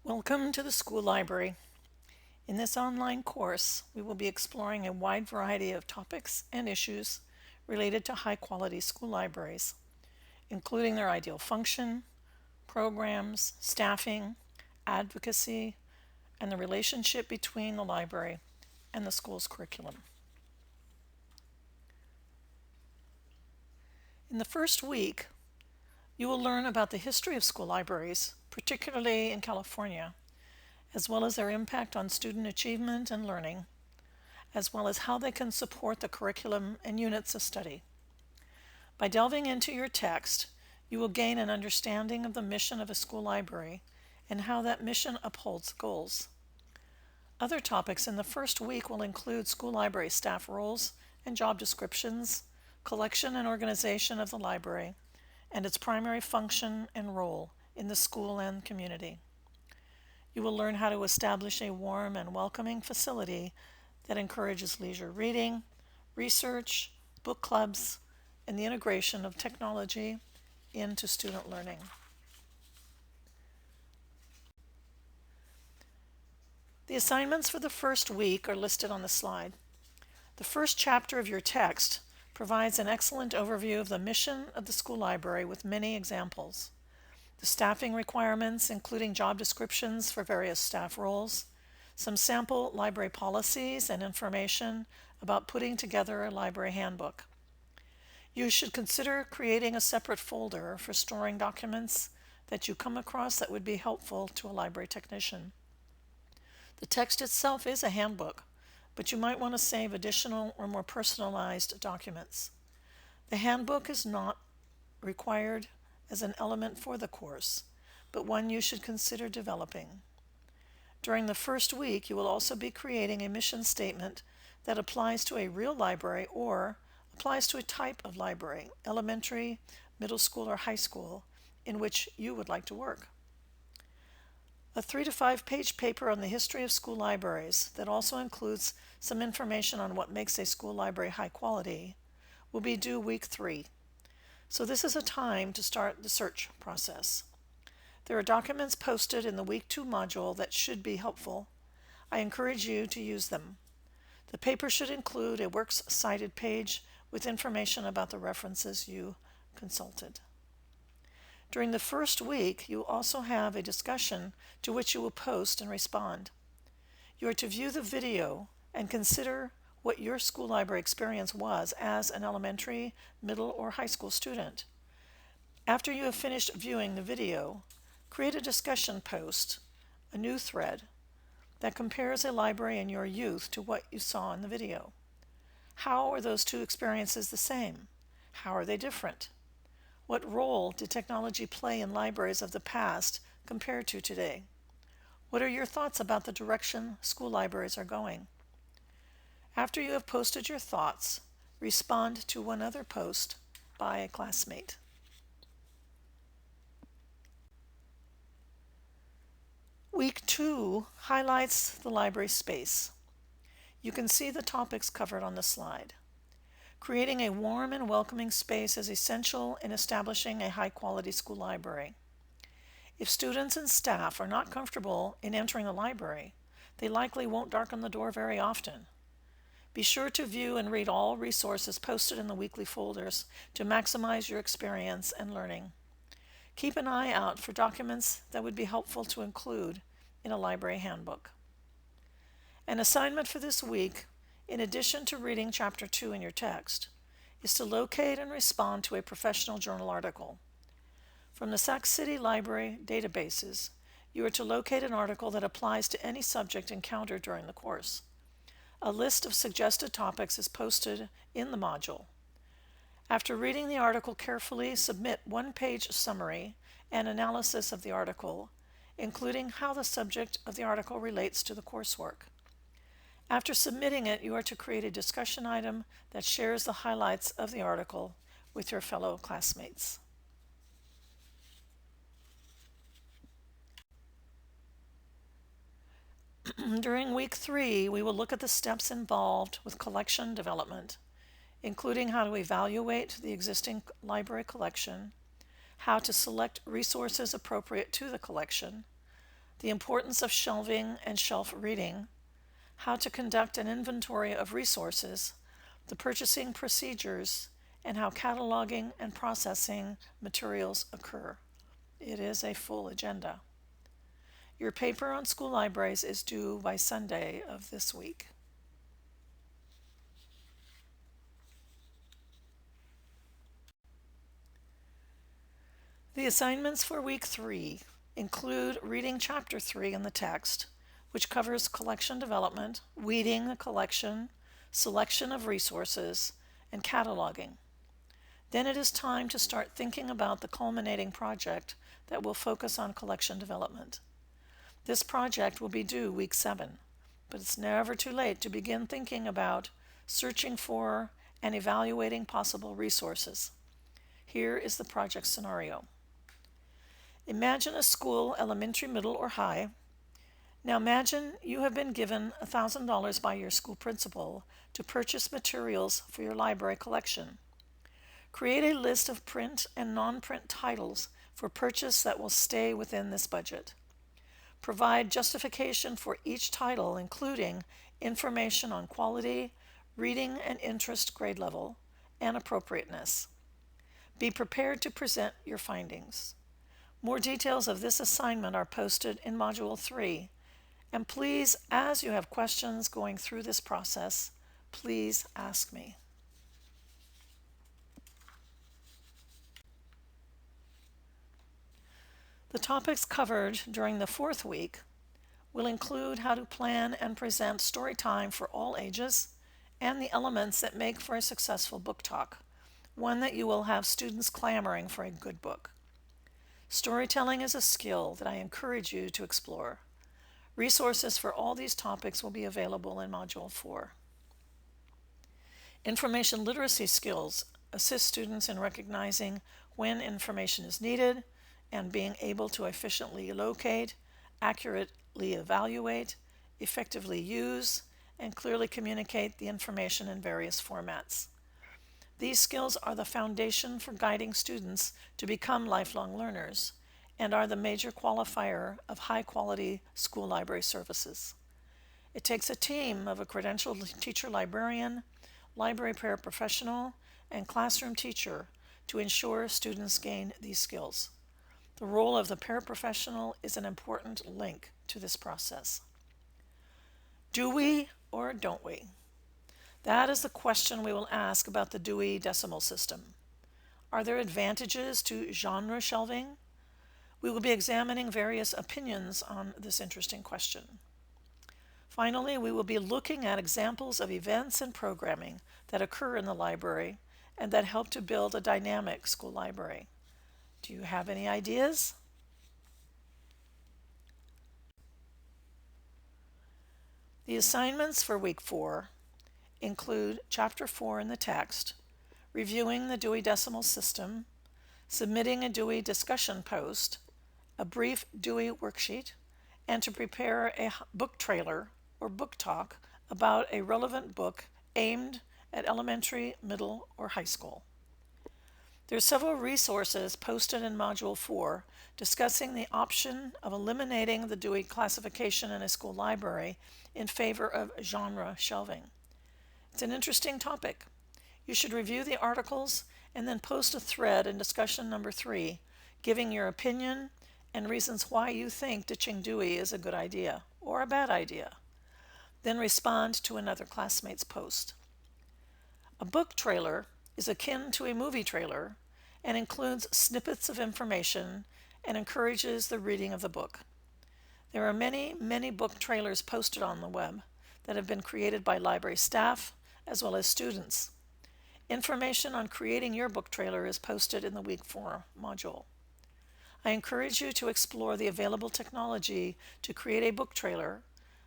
Welcome to the school library. In this online course, we will be exploring a wide variety of topics and issues related to high-quality school libraries, including their ideal function, programs, staffing, advocacy, and the relationship between the library and the school's curriculum. In the first week, you will learn about the history of school libraries, particularly in California, as well as their impact on student achievement and learning, as well as how they can support the curriculum and units of study. By delving into your text, you will gain an understanding of the mission of a school library and how that mission upholds goals. Other topics in the first week will include school library staff roles and job descriptions, collection and organization of the library, and its primary function and role in the school and community. You will learn how to establish a warm and welcoming facility that encourages leisure reading, research, book clubs, and the integration of technology into student learning. The assignments for the first week are listed on the slide. The first chapter of your text provides an excellent overview of the mission of the school library with many examples. The staffing requirements, including job descriptions for various staff roles, some sample library policies, and information about putting together a library handbook. You should consider creating a separate folder for storing documents that you come across that would be helpful to a library technician. The text itself is a handbook, but you might want to save additional or more personalized documents. The handbook is not required as an element for the course, but one you should consider developing. During the first week, you will also be creating a mission statement that applies to a real library or applies to a type of library, elementary, middle school, or high school, in which you would like to work. A 3 to 5 page paper on the history of school libraries that also includes some information on what makes a school library high quality will be due week 3. So this is a time to start the search process. There are documents posted in the Week 2 module that should be helpful. I encourage you to use them. The paper should include a Works Cited page with information about the references you consulted. During the first week, you will also have a discussion to which you will post and respond. You are to view the video and consider what your school library experience was as an elementary, middle, or high school student. After you have finished viewing the video, create a discussion post, a new thread, that compares a library in your youth to what you saw in the video. How are those two experiences the same? How are they different? What role did technology play in libraries of the past compared to today? What are your thoughts about the direction school libraries are going? After you have posted your thoughts, respond to one other post by a classmate. Week 2 highlights the library space. You can see the topics covered on the slide. Creating a warm and welcoming space is essential in establishing a high-quality school library. If students and staff are not comfortable in entering the library, they likely won't darken the door very often. Be sure to view and read all resources posted in the weekly folders to maximize your experience and learning. Keep an eye out for documents that would be helpful to include in a library handbook. An assignment for this week, in addition to reading Chapter 2 in your text, is to locate and respond to a professional journal article. From the Sac City Library databases, you are to locate an article that applies to any subject encountered during the course. A list of suggested topics is posted in the module. After reading the article carefully, submit one-page summary and analysis of the article, including how the subject of the article relates to the coursework. After submitting it, you are to create a discussion item that shares the highlights of the article with your fellow classmates. During week 3, we will look at the steps involved with collection development, including how to evaluate the existing library collection, how to select resources appropriate to the collection, the importance of shelving and shelf reading, how to conduct an inventory of resources, the purchasing procedures, and how cataloging and processing materials occur. It is a full agenda. Your paper on school libraries is due by Sunday of this week. The assignments for week 3 include reading chapter 3 in the text, which covers collection development, weeding the collection, selection of resources, and cataloging. Then it is time to start thinking about the culminating project that will focus on collection development. This project will be due week 7, but it's never too late to begin thinking about searching for and evaluating possible resources. Here is the project scenario. Imagine a school, elementary, middle, or high. Now imagine you have been given $1,000 by your school principal to purchase materials for your library collection. Create a list of print and non-print titles for purchase that will stay within this budget. Provide justification for each title, including information on quality, reading and interest grade level, and appropriateness. Be prepared to present your findings. More details of this assignment are posted in Module 3. And please, as you have questions going through this process, please ask me. The topics covered during the 4th week will include how to plan and present story time for all ages and the elements that make for a successful book talk, one that you will have students clamoring for a good book. Storytelling is a skill that I encourage you to explore. Resources for all these topics will be available in Module 4. Information literacy skills assist students in recognizing when information is needed and being able to efficiently locate, accurately evaluate, effectively use, and clearly communicate the information in various formats. These skills are the foundation for guiding students to become lifelong learners and are the major qualifier of high-quality school library services. It takes a team of a credentialed teacher librarian, library paraprofessional, and classroom teacher to ensure students gain these skills. The role of the paraprofessional is an important link to this process. Do we or don't we? That is the question we will ask about the Dewey Decimal System. Are there advantages to genre shelving? We will be examining various opinions on this interesting question. Finally, we will be looking at examples of events and programming that occur in the library and that help to build a dynamic school library. Do you have any ideas? The assignments for week 4 include Chapter 4 in the text, reviewing the Dewey Decimal System, submitting a Dewey discussion post, a brief Dewey worksheet, and to prepare a book trailer or book talk about a relevant book aimed at elementary, middle, or high school. There are several resources posted in Module 4 discussing the option of eliminating the Dewey classification in a school library in favor of genre shelving. It's an interesting topic. You should review the articles and then post a thread in discussion number 3, giving your opinion and reasons why you think ditching Dewey is a good idea or a bad idea. Then respond to another classmate's post. A book trailer is akin to a movie trailer and includes snippets of information and encourages the reading of the book. There are many book trailers posted on the web that have been created by library staff as well as students. Information on creating your book trailer is posted in the Week 4 module. I encourage you to explore the available technology to create a book trailer,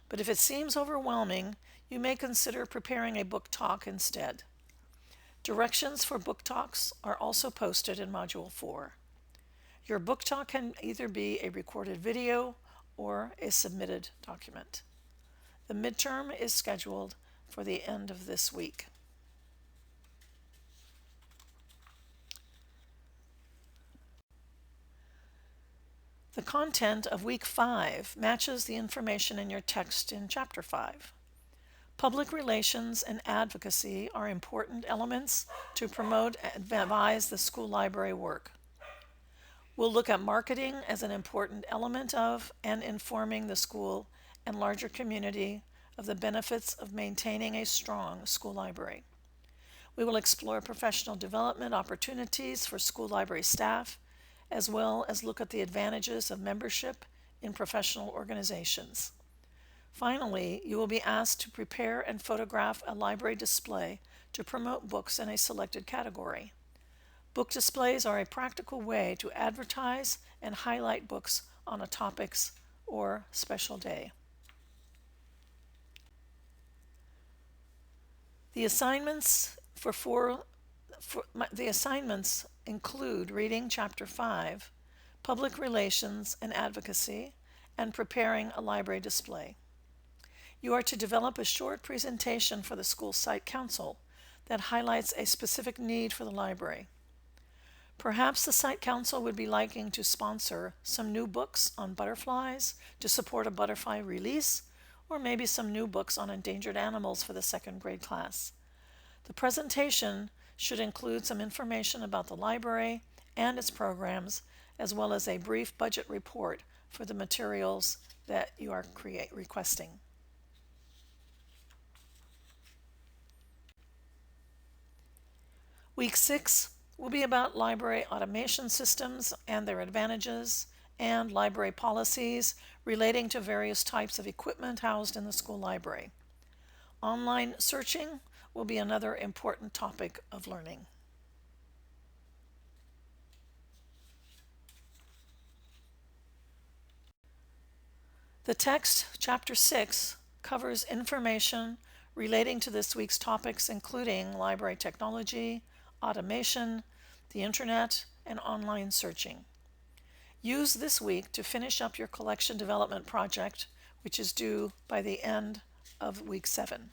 but if it seems overwhelming, you may consider preparing a book talk instead. Directions for book talks are also posted in Module 4. Your book talk can either be a recorded video or a submitted document. The midterm is scheduled for the end of this week. The content of Week 5 matches the information in your text in Chapter 5. Public relations and advocacy are important elements to promote and advise the school library work. We'll look at marketing as an important element of and informing the school and larger community of the benefits of maintaining a strong school library. We will explore professional development opportunities for school library staff, as well as look at the advantages of membership in professional organizations. Finally, you will be asked to prepare and photograph a library display to promote books in a selected category. Book displays are a practical way to advertise and highlight books on a topics or special day. The assignments include reading Chapter 5, Public Relations and Advocacy, and preparing a library display. You are to develop a short presentation for the school site council that highlights a specific need for the library. Perhaps the site council would be liking to sponsor some new books on butterflies to support a butterfly release, or maybe some new books on endangered animals for the second grade class. The presentation should include some information about the library and its programs, as well as a brief budget report for the materials that you are requesting. Week 6 will be about library automation systems and their advantages, and library policies relating to various types of equipment housed in the school library. Online searching will be another important topic of learning. The text, Chapter 6, covers information relating to this week's topics, including library technology, automation, the internet, and online searching. Use this week to finish up your collection development project, which is due by the end of Week 7.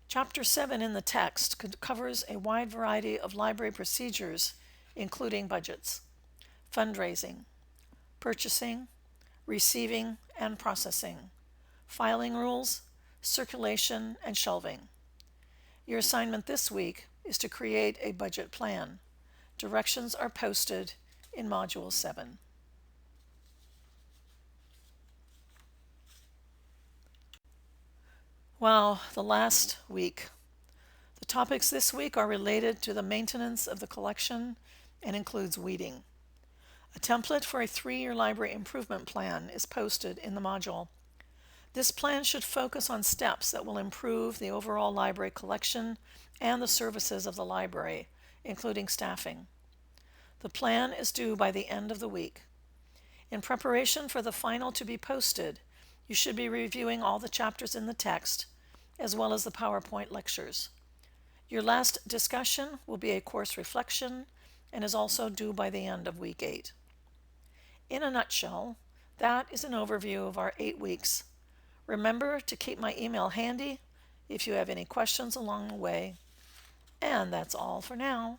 Chapter 7 in the text covers a wide variety of library procedures, including budgets, fundraising, purchasing, receiving and processing, filing rules, circulation, and shelving. Your assignment this week is to create a budget plan. Directions are posted in Module 7. Wow, the last week. The topics this week are related to the maintenance of the collection and includes weeding. A template for a 3-year library improvement plan is posted in the module. This plan should focus on steps that will improve the overall library collection and the services of the library, including staffing. The plan is due by the end of the week. In preparation for the final to be posted, you should be reviewing all the chapters in the text, as well as the PowerPoint lectures. Your last discussion will be a course reflection and is also due by the end of Week 8. In a nutshell, that is an overview of our 8 weeks. Remember to keep my email handy if you have any questions along the way. And that's all for now.